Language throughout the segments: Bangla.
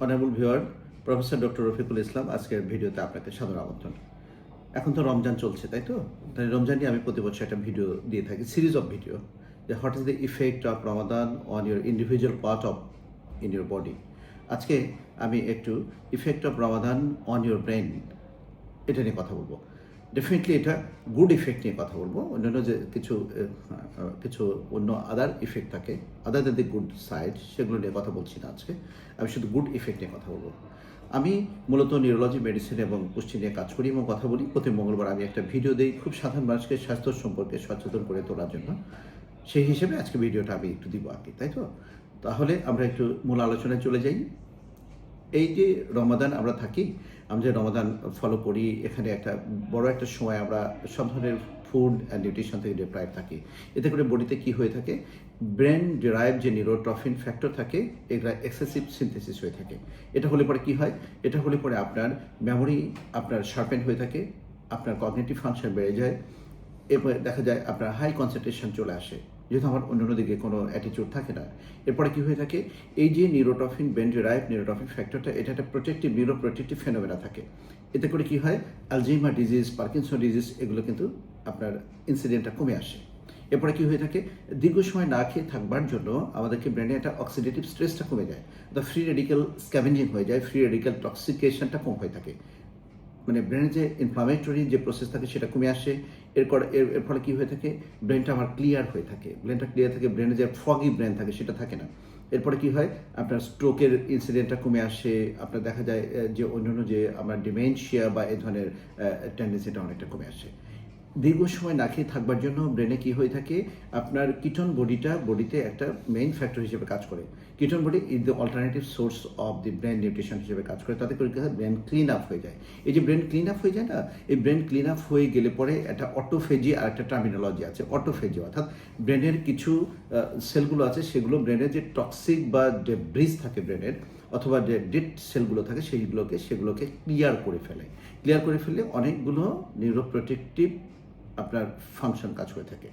Honourable viewer, professor doctor Rafiqul Islam আজকের ভিডিওতে আপনাকে সাদর আমন্ত্রণ। এখন তো রমজান চলছে, তাই তো? তাই রমজান নিয়ে আমি প্রতি বছর একটা ভিডিও দিয়ে থাকি, সিরিজ অফ ভিডিও, যে what is the effect of Ramadan on your individual part of in your body. আজকে আমি একটু effect of Ramadan on your brain এটা নিয়ে কথা বলবো। ডেফিনেটলি এটা গুড ইফেক্ট নিয়ে কথা বলবো। অন্যান্য যে কিছু অন্য আদার ইফেক্ট থাকে, other than the good side, সেগুলো নিয়ে কথা বলছি না আজকে। আমি শুধু গুড ইফেক্ট নিয়ে কথা বলবো। আমি মূলত নিউরোলজি, মেডিসিন এবং পুষ্টি নিয়ে কাজ করি এবং কথা বলি। প্রতি মঙ্গলবার আমি একটা ভিডিও দিই খুব সাধারণ মানুষকে স্বাস্থ্য সম্পর্কে সচেতন করে তোলার জন্য। সেই হিসেবে আজকে ভিডিওটা আমি একটু দিব আর কি, তাই তো? তাহলে আমরা একটু মূল আলোচনায় চলে যাই। এই যে রমাদান আমরা থাকি, আমরা যে রমাদান ফলো করি, এখানে একটা বড় একটা সময় আমরা সব ধরনের ফুড অ্যান্ড নিউট্রিশন থেকে ডিপ্রাইভ থাকি। এতে করে বডিতে কি হয়ে থাকে, ব্রেন ডিরাইভ যে নিউরোট্রফিন ফ্যাক্টর থাকে, এগুলা এক্সেসিভ সিনথেসিস হয়ে থাকে। এটা হলে পরে কি হয়, এটা হলে পরে আপনার মেমোরি আপনার শার্পেন হয়ে থাকে, আপনার কগনিটিভ ফাংশন বেড়ে যায়, এরপরে দেখা যায় আপনার হাই কনসেন্ট্রেশন চলে আসে, যেহেতু আমার অন্য দিকে কোনো অ্যাটিটিউড থাকে না। এরপরে কি হয়ে থাকে, এই যে নিউরোট্রফিন, ব্রেন ডিরাইভ নিউরোট্রফিন ফ্যাক্টরটা, এটা একটা প্রোটেক্টিভ নিউরোপ্রোটেক্টিভ ফেনোমেনা থাকে। এতে করে কি হয়, আলঝেইমার ডিজিজ, পার্কিনসন ডিজিজ, এগুলো কিন্তু আপনার ইনসিডেন্টটা কমে আসে। এরপরে কি হয়ে থাকে, দীর্ঘ সময় না খেয়ে থাকবার জন্য আমাদেরকে ব্রেনে একটা অক্সিডেটিভ স্ট্রেসটা কমে যায়, দ্য ফ্রি রেডিক্যাল স্ক্যাভেঞ্জিং হয়ে যায়, ফ্রি রেডিক্যাল টক্সিকেশনটা কম হয়ে থাকে। মানে ব্রেনের যে ইনফ্লামেটরি যে প্রসেস থাকে সেটা কমে আসে। এর ফলে কী হয়ে থাকে, ব্রেনটা আমার ক্লিয়ার হয়ে থাকে, ব্রেনটা ক্লিয়ার থাকে, ব্রেনে যে ফগি ব্রেন থাকে সেটা থাকে না। এরপরে কি হয়, আপনার স্ট্রোকের ইনসিডেন্টটা কমে আসে, আপনার দেখা যায় যে অন্যান্য যে আমার ডিমেনশিয়া বা এই ধরনের টেন্ডেন্সিটা অনেকটা কমে আসে। দীর্ঘ সময় না খেয়ে থাকবার জন্য ব্রেনে কি হয়ে থাকে, আপনার কিটন বডিতে একটা মেইন ফ্যাক্টর হিসেবে কাজ করে। Ketone body is the alternative source of the brain nutrition হিসেবে কাজ করে। তাতে করে কি হয়, ব্রেন ক্লিন আপ হয়ে যায়। এই যে ব্রেন ক্লিন আপ হয়ে যায় না, এই ব্রেন ক্লিন আপ হয়ে গেলে পরে একটা অটোফেজি আর একটা টার্মিনোলজি আছে। অটোফেজি অর্থাৎ ব্রেনের কিছু সেলগুলো আছে, সেগুলো ব্রেনের যে টক্সিক বা ডেব্রিজ থাকে ব্রেনের, অথবা যে ডেড সেলগুলো থাকে সেগুলোকে ক্লিয়ার করে ফেলে। ক্লিয়ার করে ফেললে অনেকগুলো নিউরোপ্রোটেক্টিভ আপনার ফাংশন কাজ করে থাকে।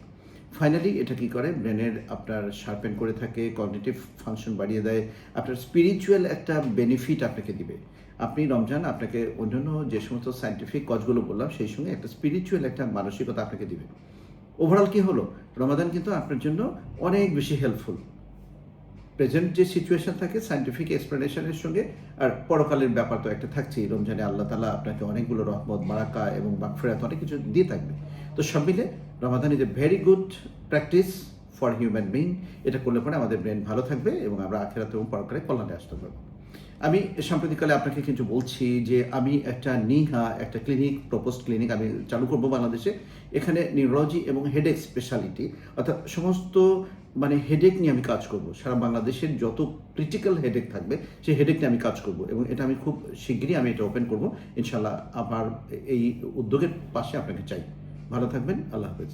ফাইনালি এটা কি করে, ব্রেনের আপনার শার্পেন করে থাকে, কগনিটিভ ফাংশন বাড়িয়ে দেয়, আপনার স্পিরিচুয়াল একটা বেনিফিট আপনাকে দিবে। আপনি রমজান আপনাকে অন্যান্য যে সমস্ত সায়েন্টিফিক কজগুলো বললাম, সেই সঙ্গে একটা স্পিরিচুয়াল একটা মানসিকতা আপনাকে দিবে। ওভারঅল কি হলো, রমাদান কিন্তু আপনার জন্য অনেক বেশি হেল্পফুল। প্রেজেন্ট যে সিচুয়েশন থাকে সায়েন্টিফিক এক্সপ্লেনেশনের সঙ্গে, আর পরকালের ব্যাপার তো একটা থাকছেই। রমজানে আল্লাহ তাআলা আপনাকে অনেকগুলো রহমত, বারাকা এবং মাগফিরাত অনেক কিছু দিয়ে থাকবে। তো সব মিলে Ramadan is a very good practice for human being. এটা করলে পরে আমাদের ব্রেন ভালো থাকবে এবং আমরা আখিরাতে এবং পরকালে কল্যাণে আসতে পারবো। আমি সাম্প্রতিককালে আপনাকে কিছু বলছি যে আমি একটা ক্লিনিক আমি চালু করব বাংলাদেশে। এখানে নিউরোলজি এবং হেডেক স্পেশালিটি, অর্থাৎ সমস্ত মানে হেডেক নিয়ে আমি কাজ করব। সারা বাংলাদেশের যত ক্রিটিক্যাল হেডেক থাকবে সেই হেডেক নিয়ে আমি কাজ করব, এবং এটা আমি খুব শিগগিরই এটা ওপেন করব ইনশাল্লাহ। আমার এই উদ্যোগের পাশে আপনাকে চাই। ভালো থাকবেন, আল্লাহ হাফেজ।